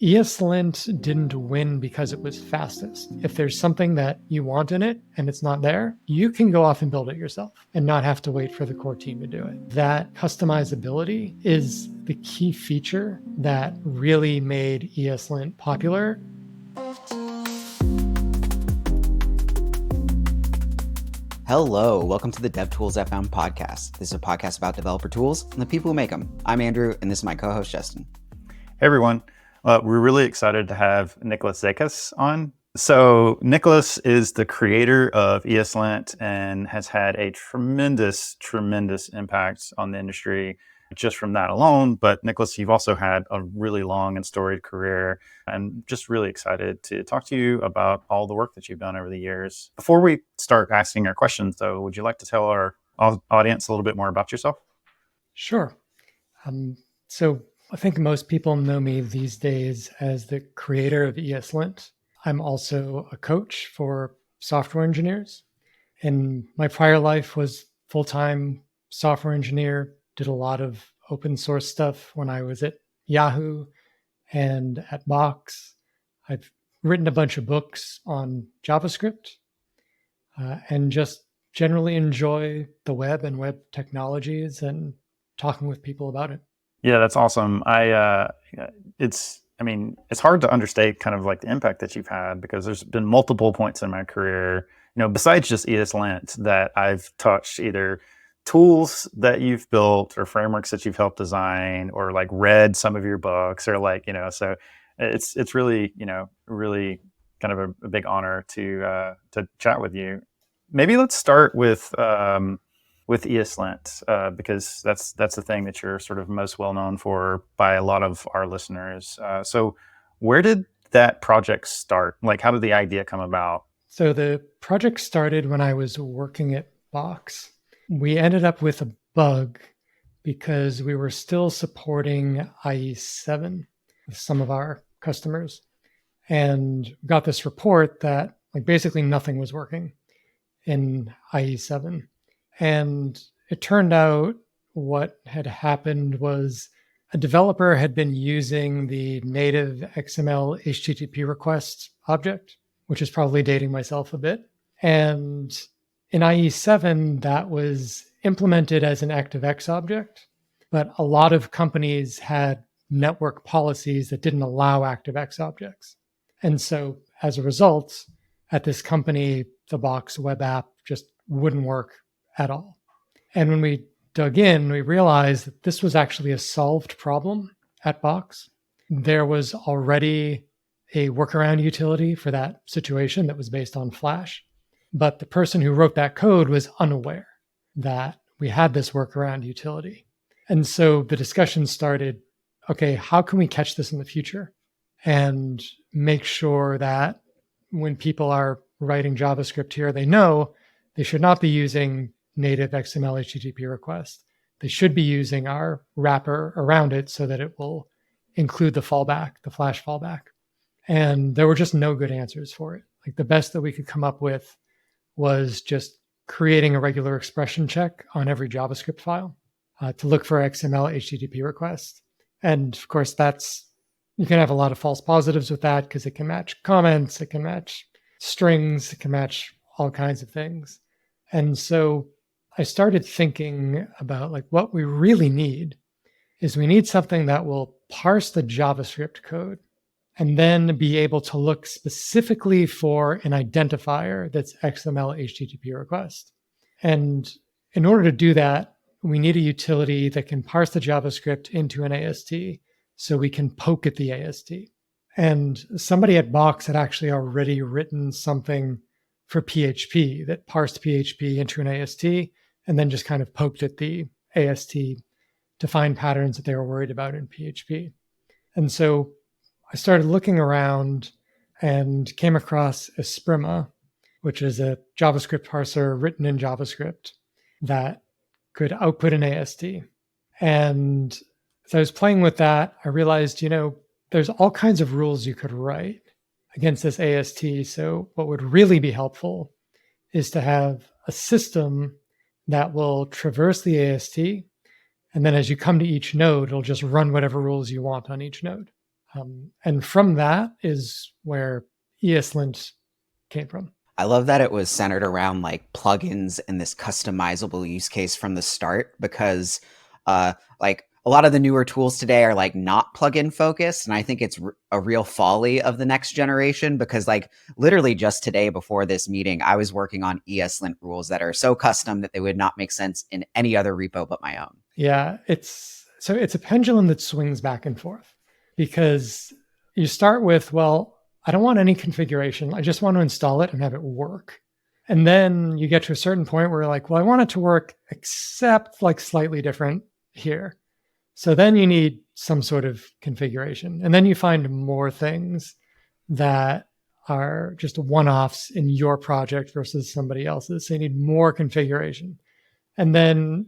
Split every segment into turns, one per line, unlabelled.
ESLint didn't win because it was fastest. If there's something that you want in it and it's not there, you can go off and build it yourself and not have to wait for the core team to do it. That customizability is the key feature that really made ESLint popular.
Hello, welcome to the DevTools-fm podcast. This is a podcast about developer tools and the people who make them. I'm Andrew, and this is my co-host, Justin.
Hey, everyone. We're really excited to have Nicholas Zakas on. So Nicholas is the creator of ESLint and has had a tremendous impact on the industry just from that alone. But Nicholas, you've also had a really long and storied career, and just really excited to talk to you about all the work that you've done over the years. Before we start asking our questions, though, would you like to tell our audience a little bit more about yourself?
Sure. So I think most people know me these days as the creator of ESLint. I'm also a coach for software engineers. And my prior life was full-time software engineer, did a lot of open source stuff when I was at Yahoo and at Box. I've written a bunch of books on JavaScript and just generally enjoy the web and web technologies and talking with people about it.
Yeah, that's awesome. It's hard to understate kind of like the impact that you've had, because there's been multiple points in my career, besides just ESLint, that I've touched either tools that you've built or frameworks that you've helped design, or like read some of your books, or so it's really, really kind of a big honor to chat with you. Maybe let's start with ESLint, because that's the thing that you're sort of most well known for by a lot of our listeners. So where did that project start? Like, how did the idea come about?
So the project started when I was working at Box. We ended up with a bug because we were still supporting IE7 with some of our customers, and got this report that basically nothing was working in IE7. And it turned out what had happened was a developer had been using the native XML HTTP request object, which is probably dating myself a bit. And in IE7, that was implemented as an ActiveX object, but a lot of companies had network policies that didn't allow ActiveX objects. And so as a result, at this company, the Box web app just wouldn't work at all. And when we dug in, we realized that this was actually a solved problem at Box. There was already a workaround utility for that situation that was based on Flash, but the person who wrote that code was unaware that we had this workaround utility. And so the discussion started, okay, how can we catch this in the future and make sure that when people are writing JavaScript here, they know they should not be using native XML HTTP request. They should be using our wrapper around it so that it will include the fallback, the Flash fallback. And there were just no good answers for it. The best that we could come up with was just creating a regular expression check on every JavaScript file to look for XML HTTP request. And of course, you can have a lot of false positives with that because it can match comments, it can match strings, it can match all kinds of things. And so I started thinking about what we really need is we need something that will parse the JavaScript code and then be able to look specifically for an identifier that's XML HTTP request. And in order to do that, we need a utility that can parse the JavaScript into an AST so we can poke at the AST. And somebody at Box had actually already written something for PHP that parsed PHP into an AST and then just kind of poked at the AST to find patterns that they were worried about in PHP. And so I started looking around and came across Esprima, which is a JavaScript parser written in JavaScript that could output an AST. And as I was playing with that, I realized, there's all kinds of rules you could write against this AST. So what would really be helpful is to have a system that will traverse the AST. And then as you come to each node, it'll just run whatever rules you want on each node. And from that is where ESLint came from.
I love that it was centered around like plugins and this customizable use case from the start, because like a lot of the newer tools today are like not plugin focused. And I think it's a real folly of the next generation, because like literally just today before this meeting, I was working on ESLint rules that are so custom that they would not make sense in any other repo but my own.
Yeah, it's a pendulum that swings back and forth, because you start with, well, I don't want any configuration. I just want to install it and have it work. And then you get to a certain point where you're like, well, I want it to work except like slightly different here. So then you need some sort of configuration. And then you find more things that are just one-offs in your project versus somebody else's. So you need more configuration. And then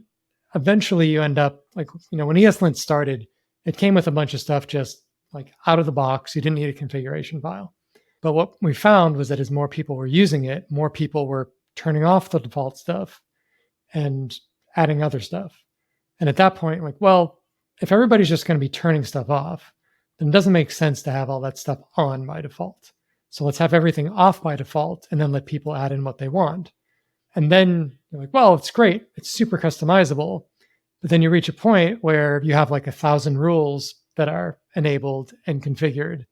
eventually you end up like, when ESLint started, it came with a bunch of stuff just like out of the box. You didn't need a configuration file. But what we found was that as more people were using it, more people were turning off the default stuff and adding other stuff. And at that point, like, well, if everybody's just going to be turning stuff off, then it doesn't make sense to have all that stuff on by default. So let's have everything off by default and then let people add in what they want. And then you're like, well, it's great. It's super customizable. But then you reach a point where you have like 1,000 rules that are enabled and configured.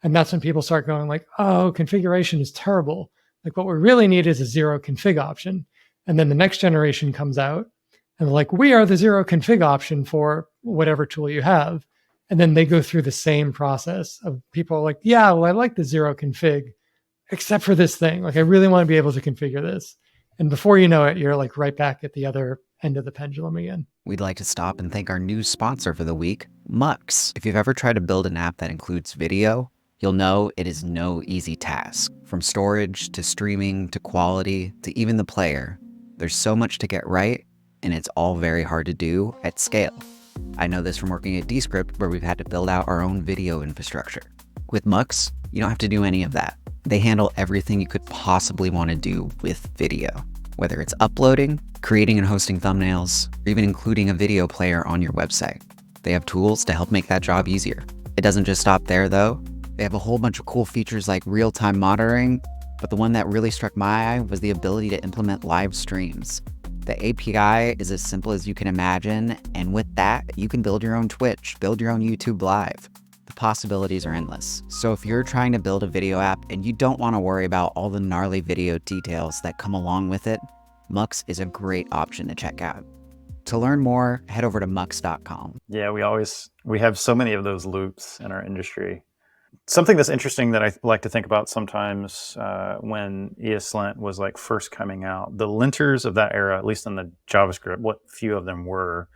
And that's when people start going like, oh, configuration is terrible. Like what we really need is a zero config option. And then the next generation comes out and they're like, we are the zero config option for whatever tool you have. And then they go through the same process of people are like, yeah, well, I like the zero config, except for this thing. Like I really want to be able to configure this. And before you know it, you're like right back at the other end of the pendulum again.
We'd like to stop and thank our new sponsor for the week, Mux. If you've ever tried to build an app that includes video, you'll know it is no easy task. From storage to streaming to quality to even the player, there's so much to get right, and it's all very hard to do at scale. I know this from working at Descript, where we've had to build out our own video infrastructure. With Mux, you don't have to do any of that. They handle everything you could possibly want to do with video, whether it's uploading, creating and hosting thumbnails, or even including a video player on your website. They have tools to help make that job easier. It doesn't just stop there though. They have a whole bunch of cool features like real-time monitoring, but the one that really struck my eye was the ability to implement live streams. The API is as simple as you can imagine, and with that, you can build your own Twitch, build your own YouTube Live. The possibilities are endless. So if you're trying to build a video app and you don't want to worry about all the gnarly video details that come along with it, Mux is a great option to check out. To learn more, head over to mux.com.
Yeah, we have so many of those loops in our industry. Something that's interesting that I like to think about sometimes when ESLint was like first coming out, the linters of that era, at least in the JavaScript, what few of them were,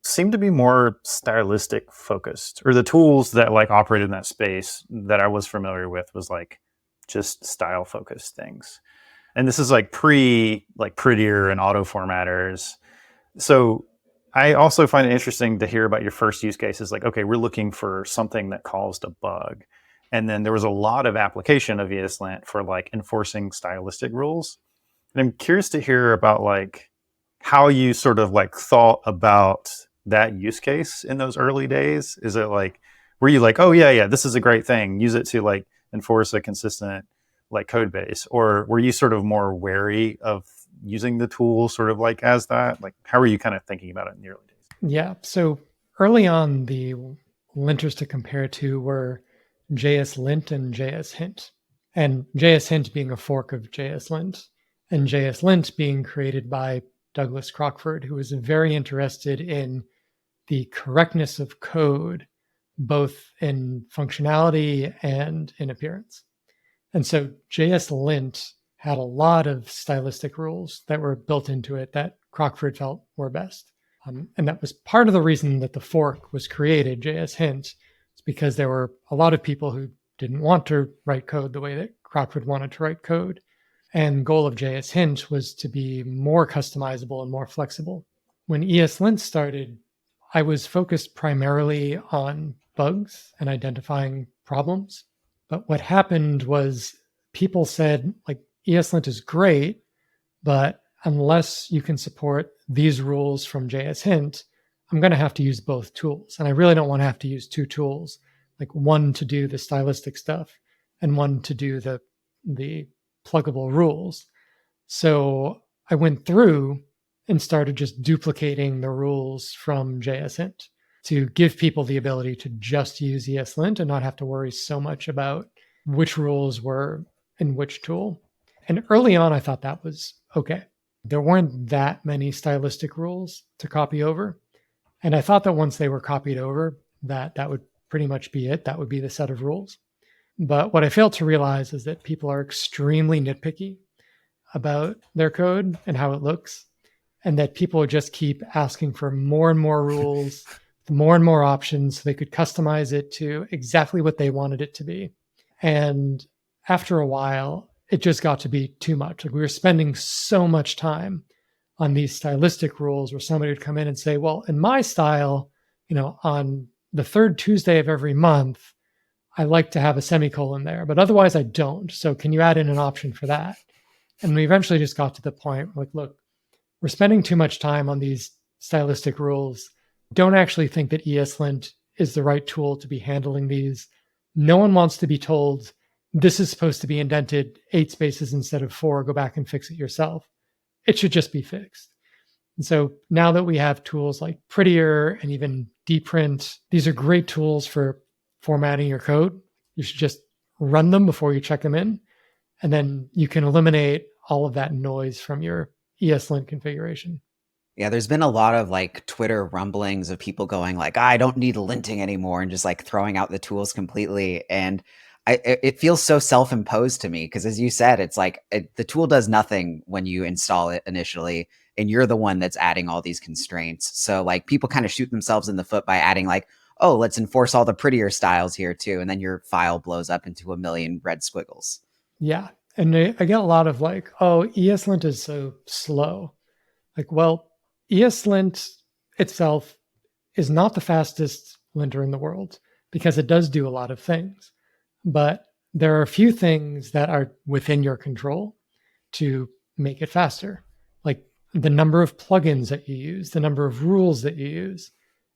seemed to be more stylistic focused, or the tools that like operated in that space that I was familiar with was like just style focused things. And this is like prettier and auto formatters. So I also find it interesting to hear about your first use cases. Like, okay, we're looking for something that caused a bug. And then there was a lot of application of ESLint for like enforcing stylistic rules. And I'm curious to hear about like how you sort of like thought about that use case in those early days. Is it like, were you like, oh yeah, this is a great thing, use it to like enforce a consistent like code base? Or were you sort of more wary of using the tool sort of like as that? Like, how were you kind of thinking about it in the early days?
Yeah. So early on, the linters to compare to were JSLint and JSHint. And JSHint being a fork of JSLint, and JSLint being created by Douglas Crockford, who was very interested in the correctness of code, both in functionality and in appearance. And so JSLint had a lot of stylistic rules that were built into it that Crockford felt were best. And that was part of the reason that the fork was created, JSHint, is because there were a lot of people who didn't want to write code the way that Crockford wanted to write code. And the goal of JSHint was to be more customizable and more flexible. When ESLint started, I was focused primarily on bugs and identifying problems. But what happened was people said, like, ESLint is great, but unless you can support these rules from JSHint, I'm going to have to use both tools. And I really don't want to have to use two tools like one to do the stylistic stuff and one to do the pluggable rules. So I went through and started just duplicating the rules from JSint to give people the ability to just use ESLint and not have to worry so much about which rules were in which tool. And early on, I thought that was okay. There weren't that many stylistic rules to copy over. And I thought that once they were copied over, that would pretty much be it. That would be the set of rules. But what I failed to realize is that people are extremely nitpicky about their code and how it looks, and that people would just keep asking for more and more rules, more and more options so they could customize it to exactly what they wanted it to be. And after a while, it just got to be too much. Like we were spending so much time on these stylistic rules where somebody would come in and say, well, in my style, on the third Tuesday of every month, I like to have a semicolon there, but otherwise I don't. So can you add in an option for that? And we eventually just got to the point like, look, we're spending too much time on these stylistic rules. Don't actually think that ESLint is the right tool to be handling these. No one wants to be told this is supposed to be indented 8 spaces instead of 4. Go back and fix it yourself. It should just be fixed. And so now that we have tools like Prettier and even dprint, these are great tools for formatting your code. You should just run them before you check them in. And then you can eliminate all of that noise from your ESLint configuration.
Yeah, there's been a lot of like Twitter rumblings of people going like, I don't need linting anymore, and just like throwing out the tools completely. And it feels so self-imposed to me because, as you said, it's like the tool does nothing when you install it initially, and you're the one that's adding all these constraints. So like people kind of shoot themselves in the foot by adding like, oh, let's enforce all the prettier styles here too. And then your file blows up into a million red squiggles.
Yeah. And I get a lot of like, oh, ESLint is so slow. Like, well, ESLint itself is not the fastest linter in the world because it does do a lot of things. But there are a few things that are within your control to make it faster, like the number of plugins that you use, the number of rules that you use.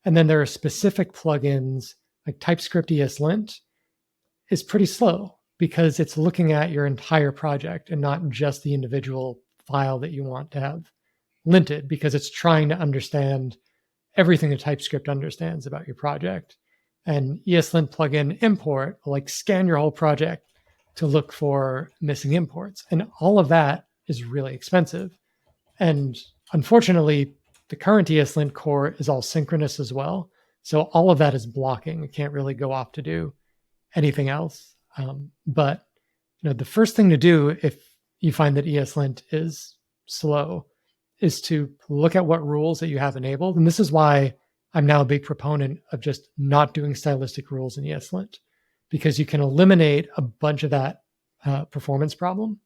And then there are specific plugins like TypeScript ESLint is pretty slow because it's looking at your entire project and not just the individual file that you want to have linted, because it's trying to understand everything that TypeScript understands about your project. And ESLint plugin import will like scan your whole project to look for missing imports. And all of that is really expensive. And unfortunately, the current ESLint core is all synchronous as well. So all of that is blocking. It can't really go off to do anything else. But the first thing to do if you find that ESLint is slow is to look at what rules that you have enabled. And this is why I'm now a big proponent of just not doing stylistic rules in ESLint, because you can eliminate a bunch of that performance problem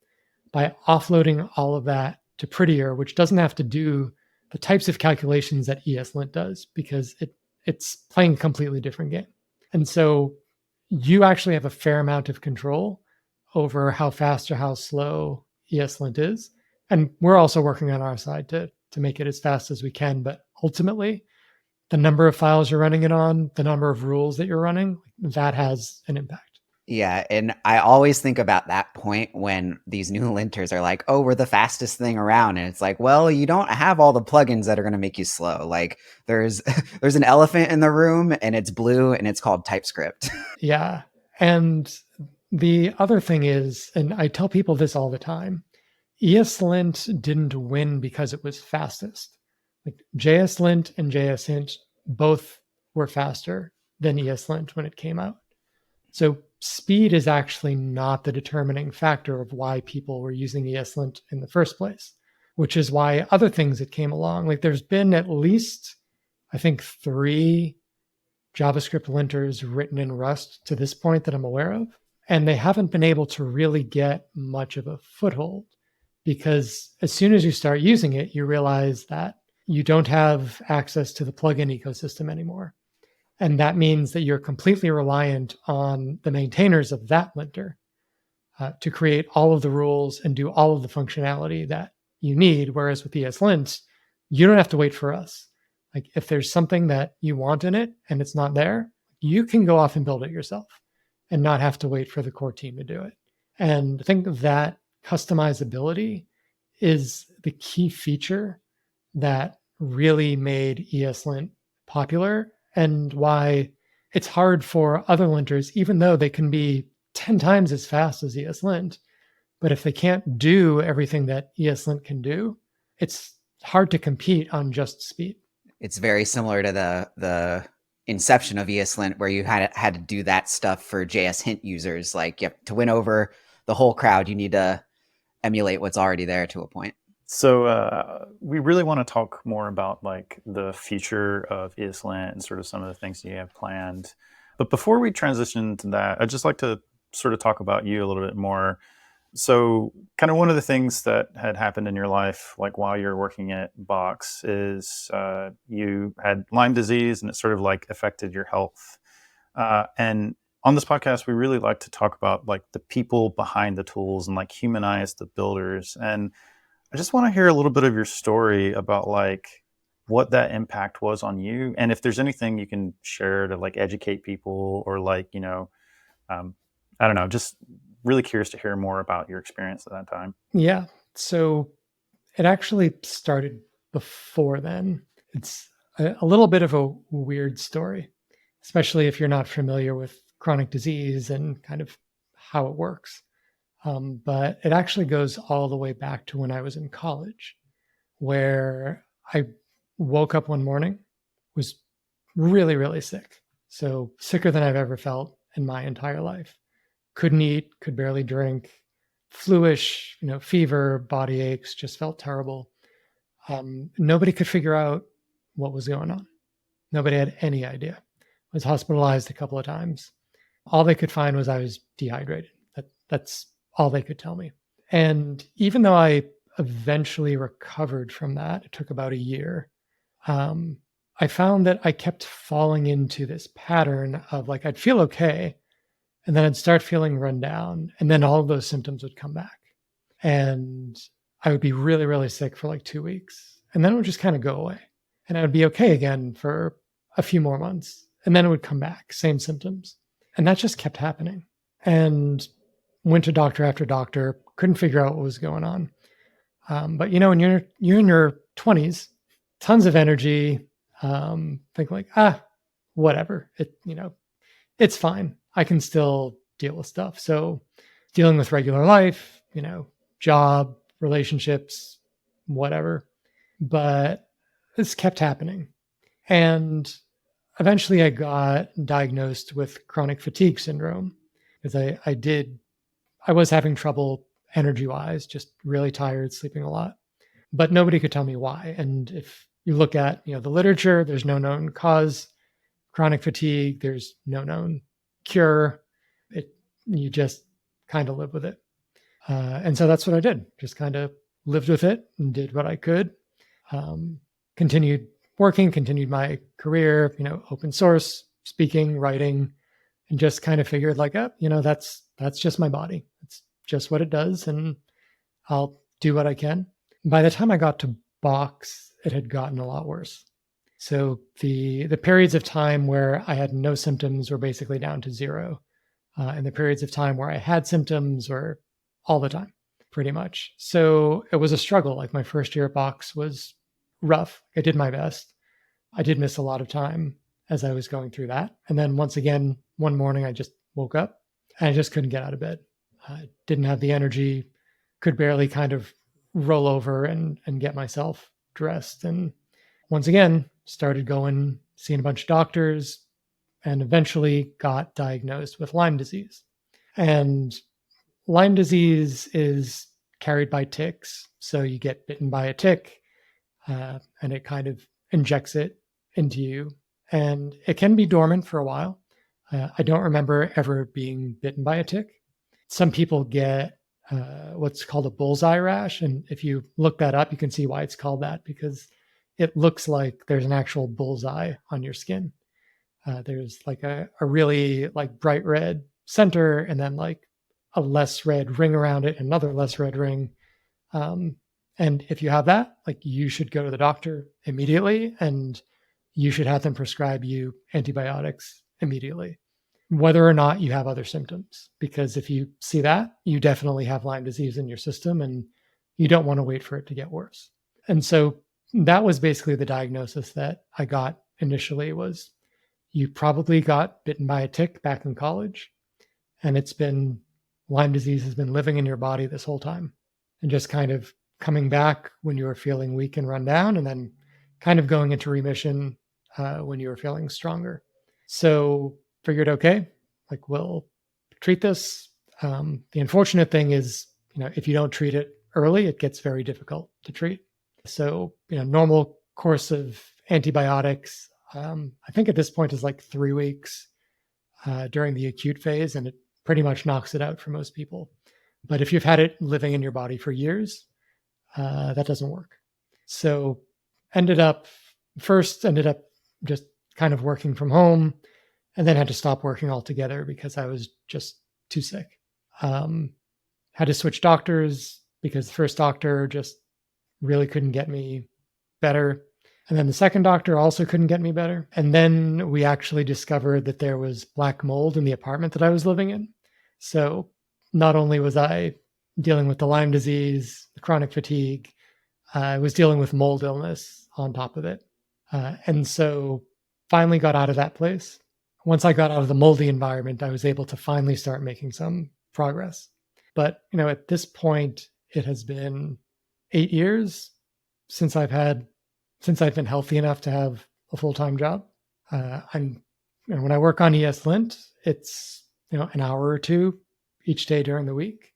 by offloading all of that to Prettier, which doesn't have to do the types of calculations that ESLint does, because it's playing a completely different game. And so you actually have a fair amount of control over how fast or how slow ESLint is. And we're also working on our side to make it as fast as we can. But ultimately, the number of files you're running it on, the number of rules that you're running, that has an impact.
Yeah, and I always think about that point when these new linters are like, oh, we're the fastest thing around. And it's like, well, you don't have all the plugins that are going to make you slow. Like there's an elephant in the room and it's blue and it's called TypeScript.
Yeah. And the other thing is, and I tell people this all the time, ESLint didn't win because it was fastest. Like JSLint and JSint both were faster than ESLint when it came out. So speed is actually not the determining factor of why people were using ESLint in the first place, which is why other things that came along, like there's been at least, I think, 3 JavaScript linters written in Rust to this point that I'm aware of, and they haven't been able to really get much of a foothold, because as soon as you start using it, you realize that you don't have access to the plugin ecosystem anymore. And that means that you're completely reliant on the maintainers of that linter to create all of the rules and do all of the functionality that you need. Whereas with ESLint, you don't have to wait for us. Like if there's something that you want in it and it's not there, you can go off and build it yourself and not have to wait for the core team to do it. And I think that customizability is the key feature that really made ESLint popular and why it's hard for other linters, even though they can be 10 times as fast as ESLint. But if they can't do everything that ESLint can do, it's hard to compete on just speed.
It's very similar to the inception of ESLint, where you had to do that stuff for JS hint users. Like, you have to win over the whole crowd, you need to emulate what's already there to a point.
So we really want to talk more about like the future of ESLint and sort of some of the things you have planned. But before we transition to that, I'd just like to sort of talk about you a little bit more. So kind of one of the things that had happened in your life, like while you're working at Box, is you had Lyme disease and it sort of like affected your health. And on this podcast, we really like to talk about like the people behind the tools and like humanize the builders. And I just want to hear a little bit of your story about like what that impact was on you. And if there's anything you can share to like educate people or like, you know, I don't know, just really curious to hear more about your experience at that time.
Yeah. So it actually started before then. It's a little bit of a weird story, especially if you're not familiar with chronic disease and kind of how it works. But it actually goes all the way back to when I was in college, where I woke up one morning, was really, really sick. So sicker than I've ever felt in my entire life. Couldn't eat, could barely drink, fluish, fever, body aches, just felt terrible. Nobody could figure out what was going on. Nobody had any idea. I was hospitalized a couple of times. All they could find was I was dehydrated. That's all they could tell me. And even though I eventually recovered from that, it took about a year, I found that I kept falling into this pattern of like, I'd feel okay, and then I'd start feeling run down, and then all of those symptoms would come back. And I would be really, really sick for like 2 weeks, and then it would just kind of go away. And I would be okay again for a few more months, and then it would come back, same symptoms. And that just kept happening. And went to doctor after doctor, couldn't figure out what was going on. But when you're in your 20s, tons of energy, think like, whatever. It's fine. I can still deal with stuff. So dealing with regular life, job, relationships, whatever. But this kept happening. And eventually I got diagnosed with chronic fatigue syndrome because I was having trouble energy-wise, just really tired, sleeping a lot. But nobody could tell me why. And if you look at the literature, there's no known cause. Chronic fatigue, there's no known cure. You just kind of live with it. And so that's what I did. Just kind of lived with it and did what I could. Continued working, continued my career, open source, speaking, writing, and just kind of figured like, that's just my body. It's just what it does, and I'll do what I can. By the time I got to Box, it had gotten a lot worse. So the periods of time where I had no symptoms were basically down to zero. And the periods of time where I had symptoms were all the time, pretty much. So it was a struggle. Like my first year at Box was rough. I did my best. I did miss a lot of time as I was going through that. And then once again, one morning I just woke up and I just couldn't get out of bed. I didn't have the energy, could barely kind of roll over and get myself dressed. And once again, started going, seeing a bunch of doctors, and eventually got diagnosed with Lyme disease. And Lyme disease is carried by ticks. So you get bitten by a tick, and it kind of injects it into you. And it can be dormant for a while. I don't remember ever being bitten by a tick. Some people get what's called a bullseye rash. And if you look that up, you can see why it's called that, because it looks like there's an actual bullseye on your skin. There's like a really like bright red center, and then like a less red ring around it, another less red ring. And if you have that, like you should go to the doctor immediately, and you should have them prescribe you antibiotics immediately, whether or not you have other symptoms. Because if you see that, you definitely have Lyme disease in your system and you don't want to wait for it to get worse. And so that was basically the diagnosis that I got initially was you probably got bitten by a tick back in college, and Lyme disease has been living in your body this whole time and just kind of coming back when you were feeling weak and run down, and then kind of going into remission when you were feeling stronger. So figured, okay, like we'll treat this. The unfortunate thing is, if you don't treat it early, it gets very difficult to treat. So, normal course of antibiotics, I think at this point is like 3 weeks during the acute phase, and it pretty much knocks it out for most people. But if you've had it living in your body for years, that doesn't work. So ended up just kind of working from home, and then had to stop working altogether because I was just too sick. Had to switch doctors because the first doctor just really couldn't get me better. And then the second doctor also couldn't get me better. And then we actually discovered that there was black mold in the apartment that I was living in. So not only was I dealing with the Lyme disease, the chronic fatigue, I was dealing with mold illness on top of it. And so finally got out of that place. Once I got out of the moldy environment, I was able to finally start making some progress. But, at this point, it has been 8 years since I've been healthy enough to have a full-time job. When I work on ESLint, it's, an hour or two each day during the week.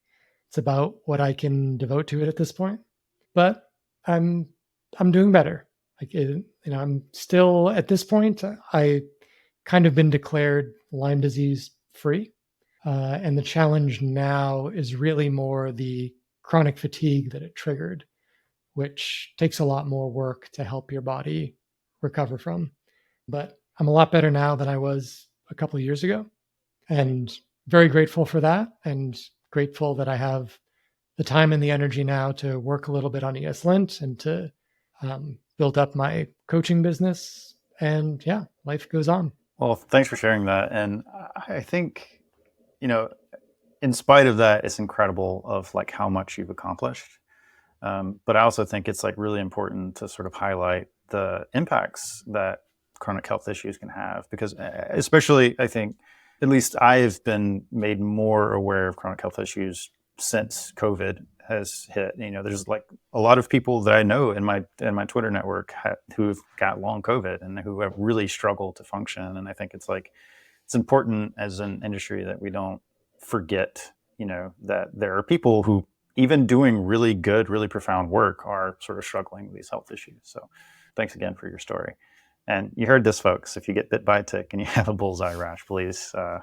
It's about what I can devote to it at this point. But I'm doing better. I'm still at this point, I kind of been declared Lyme disease free. And the challenge now is really more the chronic fatigue that it triggered, which takes a lot more work to help your body recover from. But I'm a lot better now than I was a couple of years ago, and very grateful for that, and grateful that I have the time and the energy now to work a little bit on ESLint and to build up my coaching business. And yeah, life goes on.
Well, thanks for sharing that. And I think, in spite of that, it's incredible of like how much you've accomplished. But I also think it's like really important to sort of highlight the impacts that chronic health issues can have, because especially I think, at least I've been made more aware of chronic health issues since COVID has hit. There's like a lot of people that I know in my Twitter network who've got long COVID and who have really struggled to function. And I think it's important as an industry that we don't forget, that there are people who, even doing really good, really profound work, are sort of struggling with these health issues. So thanks again for your story. And you heard this, folks. If you get bit by a tick and you have a bullseye rash, please go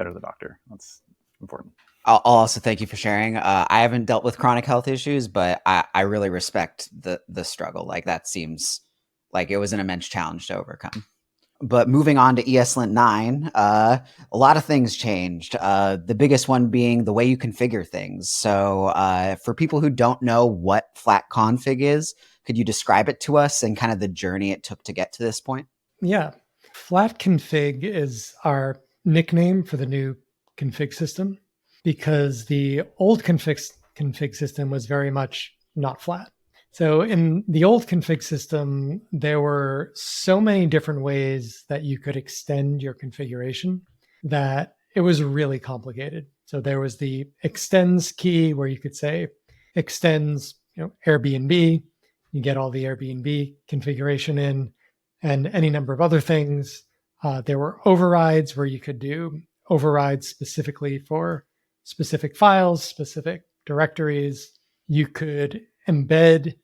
to the doctor. That's important.
I'll also thank you for sharing. I haven't dealt with chronic health issues, but I really respect the struggle. Like, that seems like it was an immense challenge to overcome. But moving on to ESLint 9, a lot of things changed. The biggest one being the way you configure things. So for people who don't know what flat config is, could you describe it to us and kind of the journey it took to get to this point?
Yeah. Flat config is our nickname for the new config system, because the old config system was very much not flat. So in the old config system, there were so many different ways that you could extend your configuration that it was really complicated. So there was the extends key where you could say extends, Airbnb, you get all the Airbnb configuration in, and any number of other things. There were overrides where you could do overrides specifically for specific files, specific directories. You could embed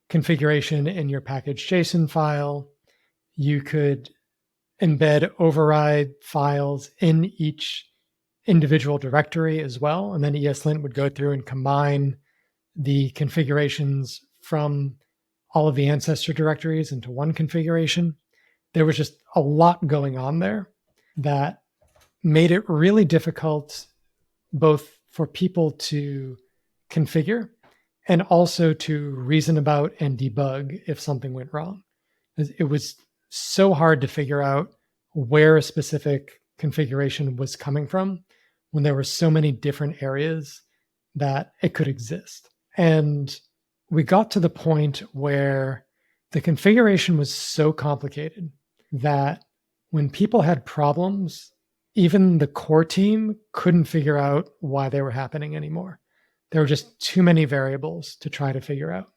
configuration in your package JSON file. You could embed override files in each individual directory as well. And then ESLint would go through and combine the configurations from all of the ancestor directories into one configuration. There was just a lot going on there that made it really difficult both for people to configure and also to reason about and debug if something went wrong. It was so hard to figure out where a specific configuration was coming from when there were so many different areas that it could exist. And we got to the point where the configuration was so complicated that when people had problems, even the core team couldn't figure out why they were happening anymore. There were just too many variables to try to figure out.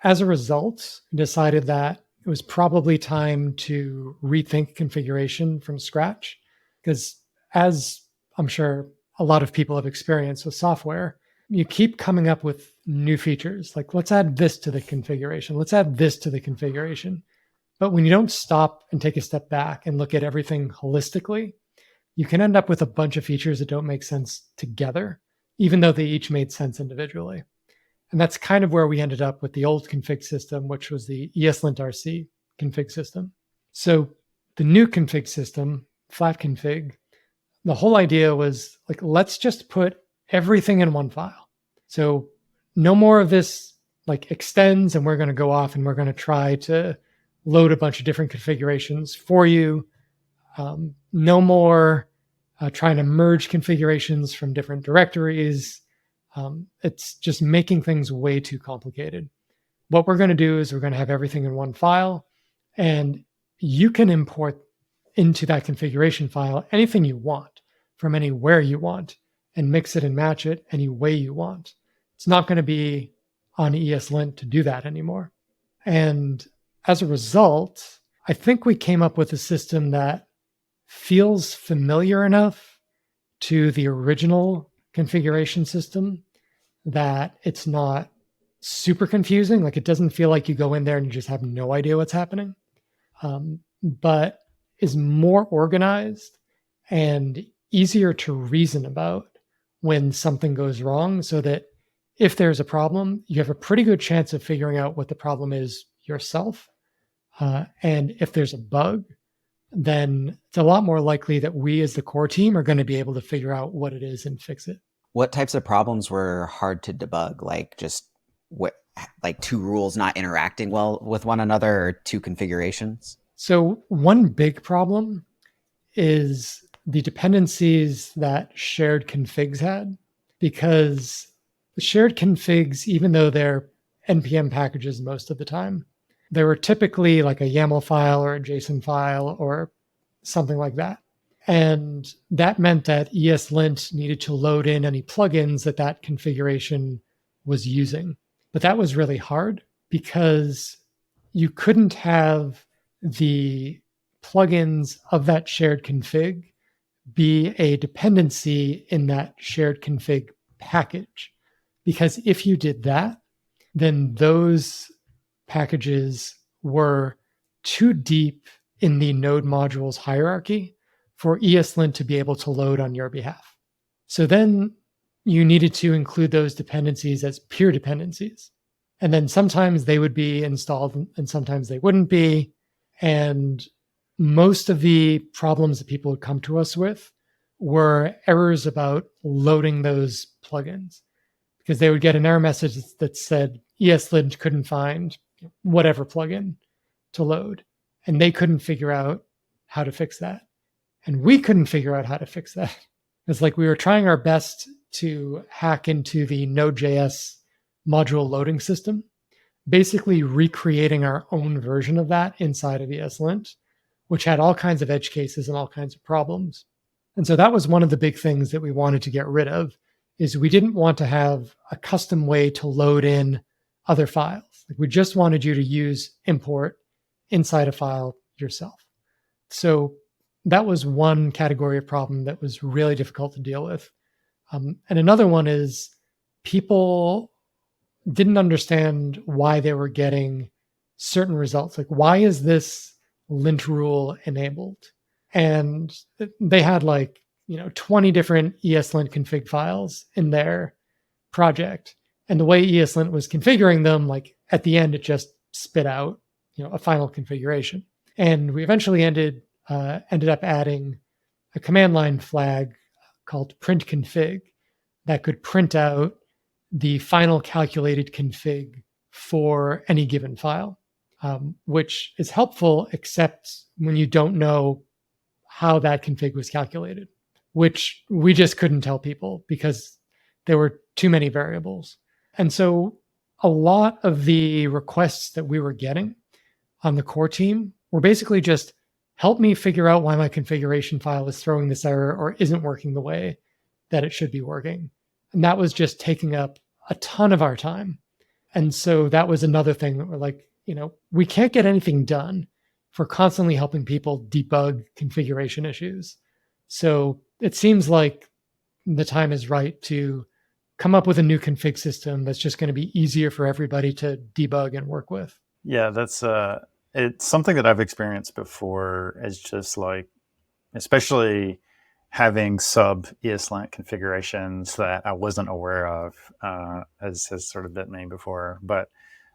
As a result, we decided that it was probably time to rethink configuration from scratch, because as I'm sure a lot of people have experienced with software, you keep coming up with new features. Like, let's add this to the configuration. Let's add this to the configuration. But when you don't stop and take a step back and look at everything holistically, you can end up with a bunch of features that don't make sense together, even though they each made sense individually. And that's kind of where we ended up with the old config system, which was the ESLint RC config system. So the new config system, flat config, the whole idea was like, let's just put everything in one file. So no more of this like extends and we're going to go off and we're going to try to load a bunch of different configurations for you. No more trying to merge configurations from different directories. It's just making things way too complicated. What we're going to do is we're going to have everything in one file, and you can import into that configuration file anything you want from anywhere you want and mix it and match it any way you want. It's not going to be on ESLint to do that anymore. And as a result, I think we came up with a system that feels familiar enough to the original configuration system that it's not super confusing. Like, it doesn't feel like you go in there and you just have no idea what's happening, but is more organized and easier to reason about when something goes wrong, so that if there's a problem, you have a pretty good chance of figuring out what the problem is yourself. And if there's a bug, then it's a lot more likely that we as the core team are going to be able to figure out what it is and fix it.
What types of problems were hard to debug? Like just like two rules not interacting well with one another, or two configurations?
So one big problem is the dependencies that shared configs had, because the shared configs, even though they're NPM packages most of the time, they were typically like a YAML file or a JSON file or something like that. And that meant that ESLint needed to load in any plugins that that configuration was using. But that was really hard because you couldn't have the plugins of that shared config be a dependency in that shared config package. Because if you did that, then those packages were too deep in the node modules hierarchy for ESLint to be able to load on your behalf. So then you needed to include those dependencies as peer dependencies. And then sometimes they would be installed and sometimes they wouldn't be. And most of the problems that people would come to us with were errors about loading those plugins, because they would get an error message that said ESLint couldn't find whatever plugin to load, and they couldn't figure out how to fix that. And we couldn't figure out how to fix that. It's like we were trying our best to hack into the Node.js module loading system, basically recreating our own version of that inside of ESLint, which had all kinds of edge cases and all kinds of problems. And so that was one of the big things that we wanted to get rid of, is we didn't want to have a custom way to load in other files. Like, we just wanted you to use import inside a file yourself. So that was one category of problem that was really difficult to deal with. And another one is people didn't understand why they were getting certain results. Like, why is this lint rule enabled? And they had 20 different ESLint config files in their project. And the way ESLint was configuring them, like at the end, it just spit out, a final configuration. And we eventually ended up adding a command line flag called print config that could print out the final calculated config for any given file, which is helpful, except when you don't know how that config was calculated, which we just couldn't tell people because there were too many variables. And so a lot of the requests that we were getting on the core team were basically just help me figure out why my configuration file is throwing this error or isn't working the way that it should be working. And that was just taking up a ton of our time. And so that was another thing that we're like, we can't get anything done for constantly helping people debug configuration issues. So it seems like the time is right to come up with a new config system that's just going to be easier for everybody to debug and work with.
Yeah, that's it's something that I've experienced before. Is just like, especially having sub ESLint configurations that I wasn't aware of, has sort of bit me before. But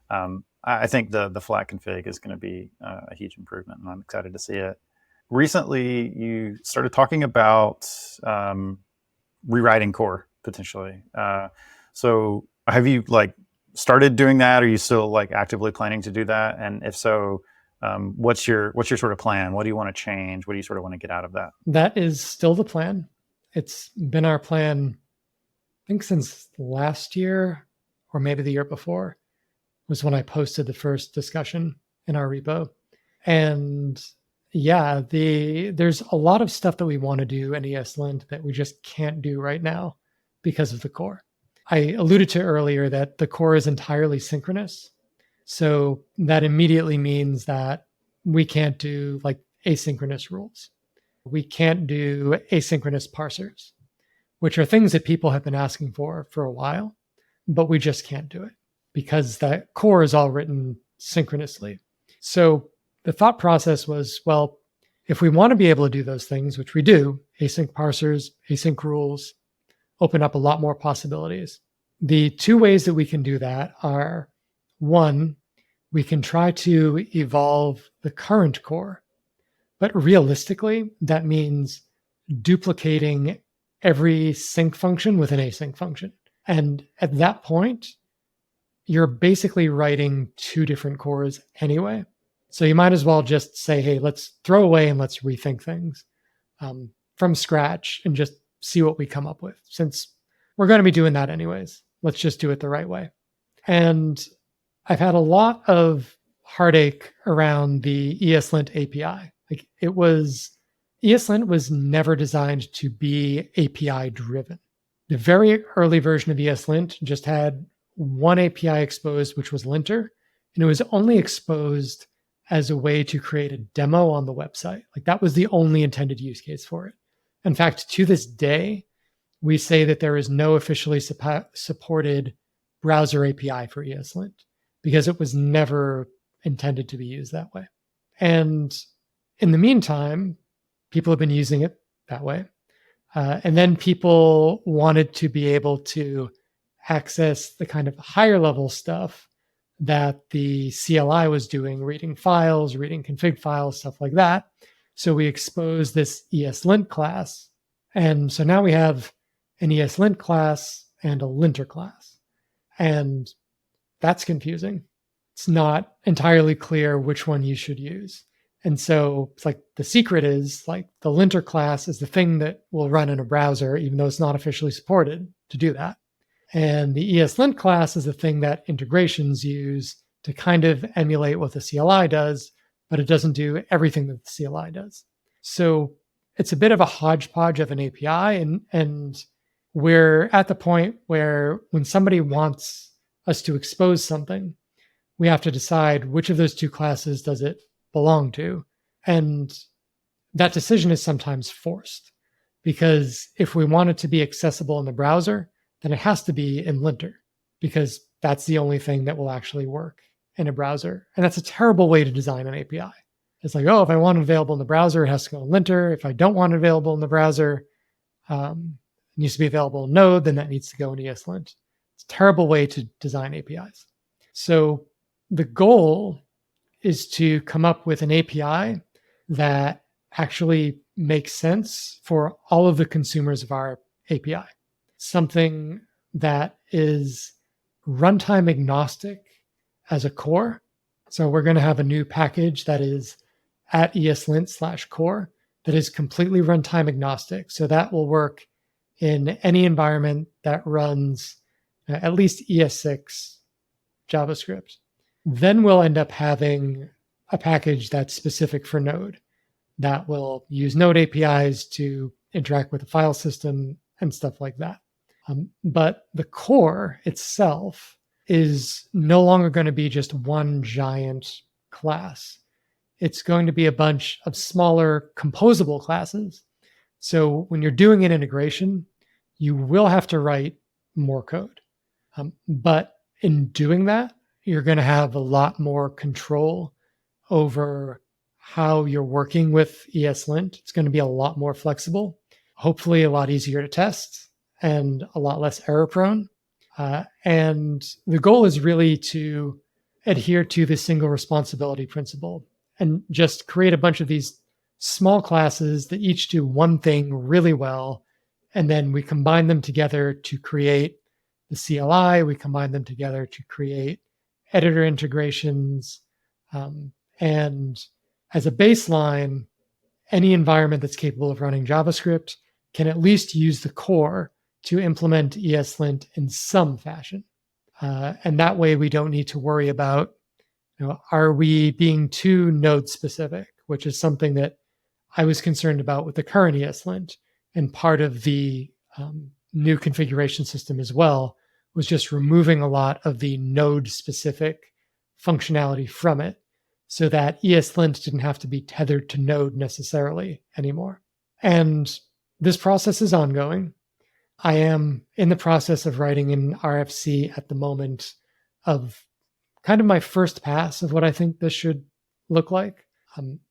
I think the flat config is going to be a huge improvement, and I'm excited to see it. Recently, you started talking about rewriting core potentially. So have you started doing that? Are you still actively planning to do that? And if so, what's your sort of plan? What do you want to change? What do you sort of want to get out of that?
That is still the plan. It's been our plan, I think, since last year or maybe the year before was when I posted the first discussion in our repo. And yeah, there's a lot of stuff that we want to do in ESLint that we just can't do right now because of the core. I alluded to earlier that the core is entirely synchronous. So that immediately means that we can't do asynchronous rules. We can't do asynchronous parsers, which are things that people have been asking for a while, but we just can't do it because that core is all written synchronously. So the thought process was, well, if we want to be able to do those things, which we do, async parsers, async rules, open up a lot more possibilities. The two ways that we can do that are, one, we can try to evolve the current core, but realistically, that means duplicating every sync function with an async function. And at that point, you're basically writing two different cores anyway. So you might as well just say, hey, let's throw away and let's rethink things from scratch and just see what we come up with. Since we're going to be doing that anyways, let's just do it the right way. And I've had a lot of heartache around the ESLint API. ESLint was never designed to be API driven. The very early version of ESLint just had one API exposed, which was linter, and it was only exposed as a way to create a demo on the website. That was the only intended use case for it. In fact, to this day, we say that there is no officially supported browser API for ESLint because it was never intended to be used that way. And in the meantime, people have been using it that way. And then people wanted to be able to access the kind of higher level stuff that the CLI was doing, reading files, reading config files, stuff like that. So we exposed this ESLint class. And so now we have an ESLint class and a linter class. And that's confusing. It's not entirely clear which one you should use. And so it's the secret is the linter class is the thing that will run in a browser, even though it's not officially supported to do that. And the ESLint class is the thing that integrations use to kind of emulate what the CLI does, but it doesn't do everything that the CLI does. So it's a bit of a hodgepodge of an API. And we're at the point where when somebody wants us to expose something, we have to decide which of those two classes does it belong to. And that decision is sometimes forced because if we want it to be accessible in the browser, then it has to be in linter because that's the only thing that will actually work in a browser. And that's a terrible way to design an API. It's if I want it available in the browser, it has to go in linter. If I don't want it available in the browser, it needs to be available in Node, then that needs to go in ESLint. It's a terrible way to design APIs. So the goal is to come up with an API that actually makes sense for all of the consumers of our API. Something that is runtime agnostic as a core. So we're going to have a new package that is at ESLint/core that is completely runtime agnostic. So that will work in any environment that runs at least ES6 JavaScript. Then we'll end up having a package that's specific for Node that will use Node APIs to interact with the file system and stuff like that. But the core itself is no longer going to be just one giant class. It's going to be a bunch of smaller composable classes. So when you're doing an integration, you will have to write more code. But in doing that, you're going to have a lot more control over how you're working with ESLint. It's going to be a lot more flexible, hopefully a lot easier to test, and a lot less error prone. And the goal is really to adhere to the single responsibility principle and just create a bunch of these small classes that each do one thing really well. And then we combine them together to create the CLI. We combine them together to create editor integrations. And as a baseline, any environment that's capable of running JavaScript can at least use the core to implement ESLint in some fashion. And that way we don't need to worry about, are we being too node specific, which is something that I was concerned about with the current ESLint. And part of the new configuration system as well was just removing a lot of the node specific functionality from it so that ESLint didn't have to be tethered to Node necessarily anymore. And this process is ongoing. I am in the process of writing an RFC at the moment of kind of my first pass of what I think this should look like.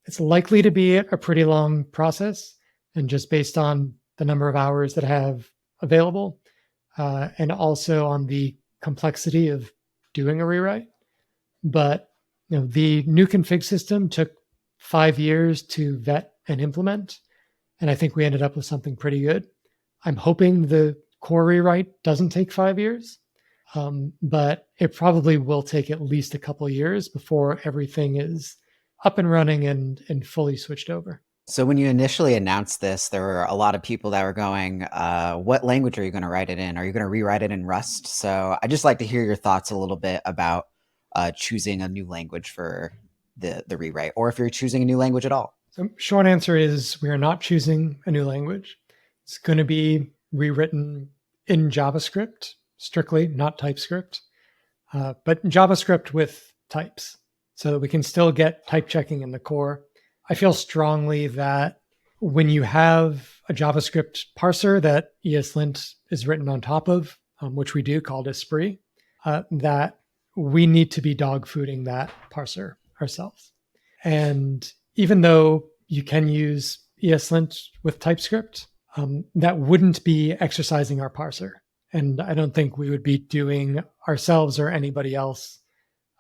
It's likely to be a pretty long process, and just based on the number of hours that I have available, and also on the complexity of doing a rewrite. But the new config system took 5 years to vet and implement, and I think we ended up with something pretty good. I'm hoping the core rewrite doesn't take 5 years, but it probably will take at least a couple of years before everything is up and running and fully switched over.
So when you initially announced this, there were a lot of people that were going, what language are you going to write it in? Are you going to rewrite it in Rust? So I'd just like to hear your thoughts a little bit about choosing a new language for the rewrite, or if you're choosing a new language at all.
So short answer is we are not choosing a new language. It's going to be rewritten in JavaScript, strictly, not TypeScript, but JavaScript with types so that we can still get type checking in the core. I feel strongly that when you have a JavaScript parser that ESLint is written on top of, which we do, called Esprit, that we need to be dogfooding that parser ourselves. And even though you can use ESLint with TypeScript, that wouldn't be exercising our parser. And I don't think we would be doing ourselves or anybody else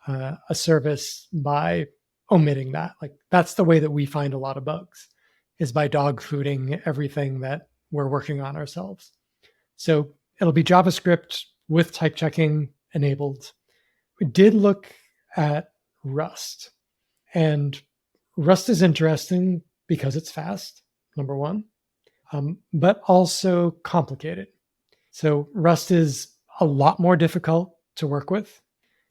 a service by omitting that. Like, that's the way that we find a lot of bugs, is by dogfooding everything that we're working on ourselves. So it'll be JavaScript with type checking enabled. We did look at Rust, and Rust is interesting because it's fast, number one, but also complicated. So Rust is a lot more difficult to work with.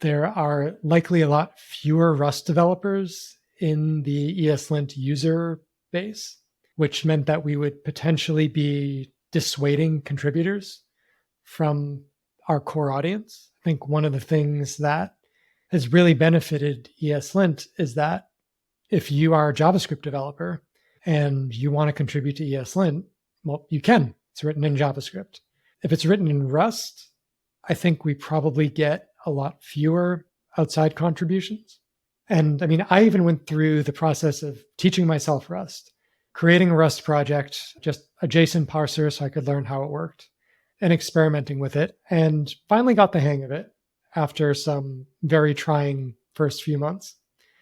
There are likely a lot fewer Rust developers in the ESLint user base, which meant that we would potentially be dissuading contributors from our core audience. I think one of the things that has really benefited ESLint is that if you are a JavaScript developer and you want to contribute to ESLint, well, you can. It's written in JavaScript. If it's written in Rust, I think we probably get a lot fewer outside contributions. And I mean, I even went through the process of teaching myself Rust, creating a Rust project, just a JSON parser so I could learn how it worked, and experimenting with it, and finally got the hang of it after some very trying first few months,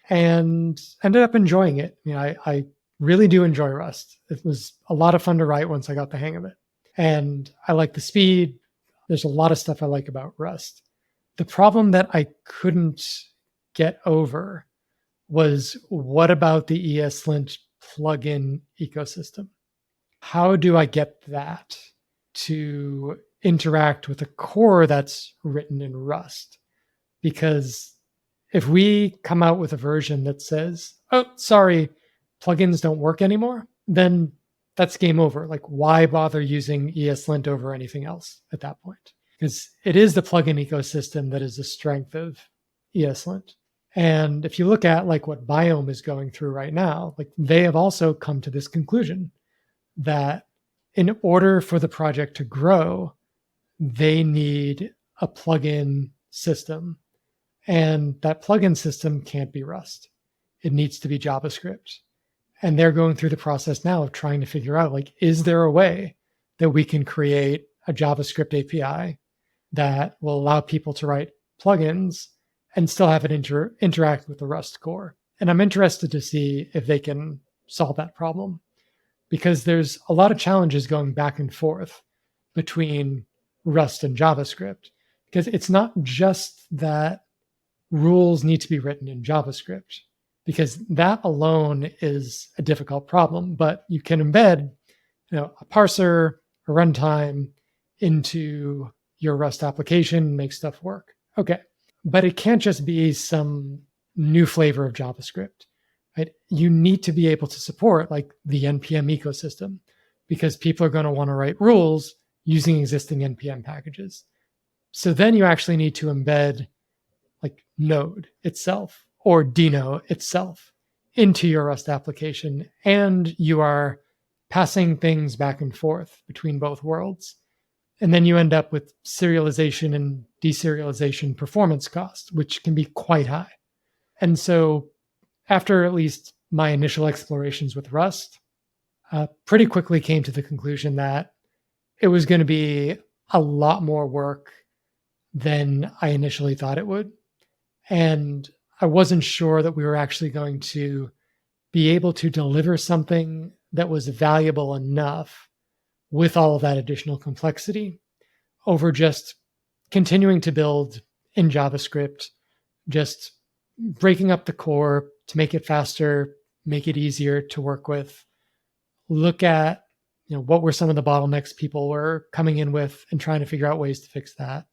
and ended up enjoying it. I mean, I really do enjoy Rust. It was a lot of fun to write once I got the hang of it. And I like the speed. There's a lot of stuff I like about Rust. The problem that I couldn't get over was, what about the ESLint plugin ecosystem. How do I get that to interact with a core that's written in Rust? Because if we come out with a version that says, oh, sorry, plugins don't work anymore, then that's game over. Like, why bother using ESLint over anything else at that point? Because it is the plugin ecosystem that is the strength of ESLint. And if you look at like what Biome is going through right now, like they have also come to this conclusion that in order for the project to grow, they need a plugin system. And that plugin system can't be Rust. It needs to be JavaScript. And they're going through the process now of trying to figure out, like, is there a way that we can create a JavaScript API that will allow people to write plugins and still have it interact with the Rust core? And I'm interested to see if they can solve that problem, because there's a lot of challenges going back and forth between Rust and JavaScript, because it's not just that rules need to be written in JavaScript, because that alone is a difficult problem, but you can embed, a parser, a runtime into your Rust application, make stuff work. Okay. But it can't just be some new flavor of JavaScript, right? You need to be able to support like the NPM ecosystem, because people are going to want to write rules using existing NPM packages. So then you actually need to embed like Node itself or Deno itself into your Rust application. And you are passing things back and forth between both worlds. And then you end up with serialization and deserialization performance costs, which can be quite high. And so after at least my initial explorations with Rust, pretty quickly came to the conclusion that it was going to be a lot more work than I initially thought it would. And I wasn't sure that we were actually going to be able to deliver something that was valuable enough with all of that additional complexity over just continuing to build in JavaScript, just breaking up the core to make it faster, make it easier to work with, look at what were some of the bottlenecks people were coming in with and trying to figure out ways to fix that.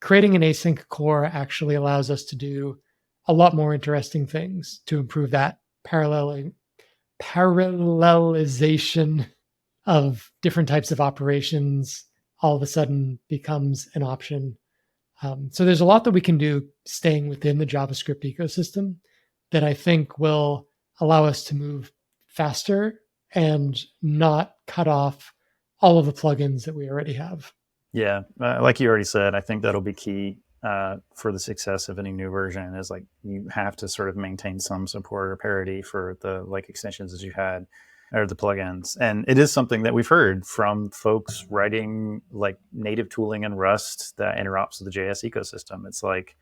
Creating an async core actually allows us to do a lot more interesting things to improve that parallelization of different types of operations all of a sudden becomes an option. So there's a lot that we can do staying within the JavaScript ecosystem that I think will allow us to move faster and not cut off all of the plugins that we already have.
Yeah, like you already said, I think that'll be key for the success of any new version, is like you have to sort of maintain some support or parity for the like extensions that you had or the plugins. And it is something that we've heard from folks writing like native tooling in Rust that interops with the JS ecosystem. It's like,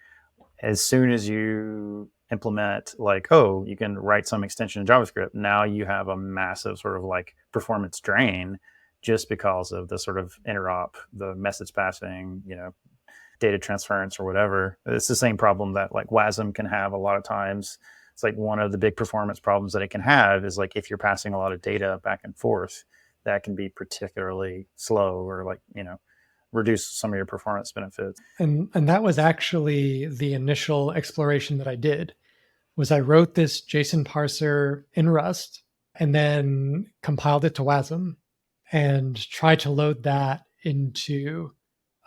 as soon as you implement like, oh, you can write some extension in JavaScript, now you have a massive sort of like performance drain just because of the sort of interop, the message passing, data transference or whatever. It's the same problem that like WASM can have a lot of times. It's like one of the big performance problems that it can have is like if you're passing a lot of data back and forth, that can be particularly slow or like, reduce some of your performance benefits.
And that was actually the initial exploration that I did, was I wrote this JSON parser in Rust and then compiled it to WASM and tried to load that into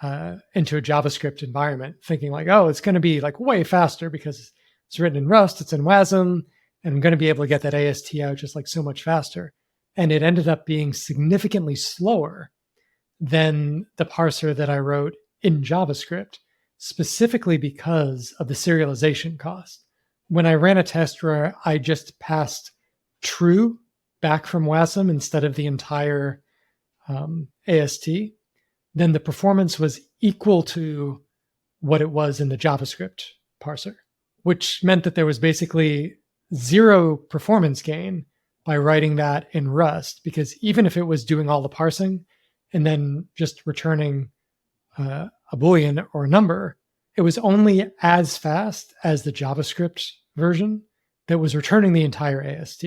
a JavaScript environment, thinking like, oh, it's going to be like way faster because it's written in Rust, it's in WASM, and I'm going to be able to get that AST out just like so much faster. And it ended up being significantly slower than the parser that I wrote in JavaScript, specifically because of the serialization cost. When I ran a test where I just passed true back from WASM instead of the entire AST, then the performance was equal to what it was in the JavaScript parser, which meant that there was basically zero performance gain by writing that in Rust, because even if it was doing all the parsing and then just returning a Boolean or a number, it was only as fast as the JavaScript version that was returning the entire AST.